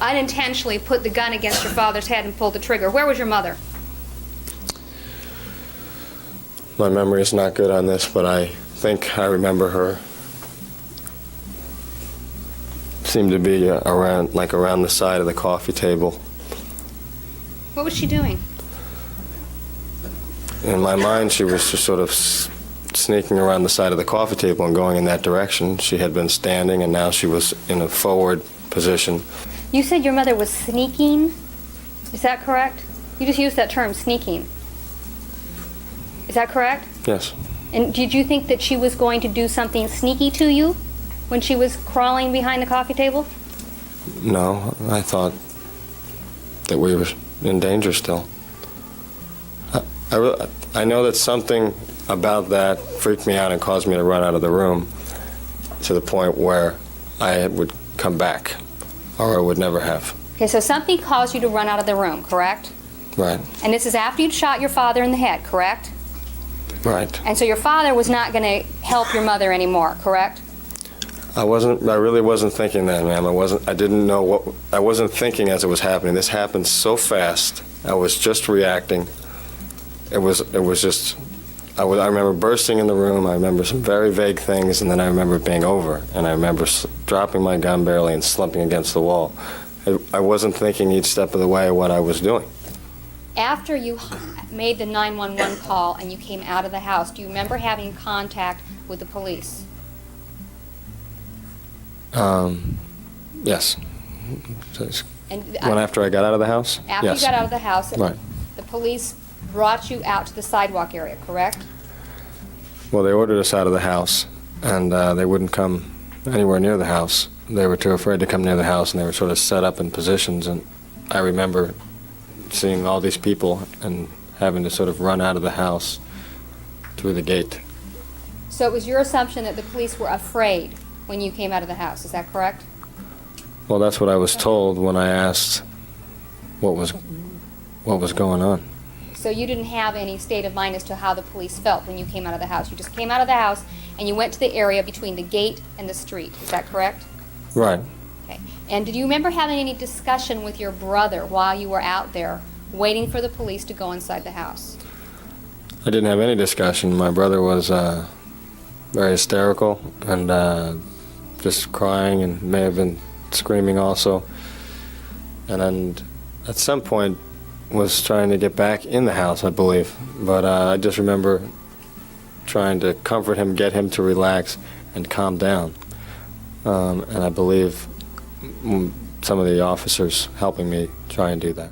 unintentionally put the gun against your father's head and pulled the trigger, where was your mother? My memory is not good on this, but I think I remember her. Seemed to be around the side of the coffee table. What was she doing? In my mind, she was just sort of sneaking around the side of the coffee table and going in that direction. She had been standing, and now she was in a forward position. You said your mother was sneaking. Is that correct? You just used that term, sneaking. Is that correct? Yes. And did you think that she was going to do something sneaky to you when she was crawling behind the coffee table? No, I thought that we were in danger still. I know that something about that freaked me out and caused me to run out of the room to the point where I would come back, or I would never have. Okay, so something caused you to run out of the room, correct? Right. And this is after you'd shot your father in the head, correct? Right. And so your father was not going to help your mother anymore, correct? I really wasn't thinking that, ma'am. I wasn't thinking as it was happening. This happened so fast. I was just reacting. It was just, I remember bursting in the room. I remember some very vague things, and then I remember it being over. And I remember dropping my gun barely and slumping against the wall. I wasn't thinking each step of the way what I was doing. After you made the 911 call and you came out of the house, do you remember having contact with the police? Yes. And After I got out of the house? after Yes. you got out of the house, Right. the police brought you out to the sidewalk area, correct? Well, they ordered us out of the house, and they wouldn't come anywhere near the house. They were too afraid to come near the house, and they were sort of set up in positions. And I remember seeing all these people and having to sort of run out of the house through the gate. So it was your assumption that the police were afraid when you came out of the house, is that correct? Well, that's what I was told when I asked what was going on. So you didn't have any state of mind as to how the police felt when you came out of the house. You just came out of the house and you went to the area between the gate and the street. Is that correct? Right. Okay. And did you remember having any discussion with your brother while you were out there waiting for the police to go inside the house? I didn't have any discussion. My brother was very hysterical and just crying and may have been screaming also. And at some point was trying to get back in the house, I believe. But I just remember trying to comfort him, get him to relax and calm down. And I believe some of the officers helping me try and do that.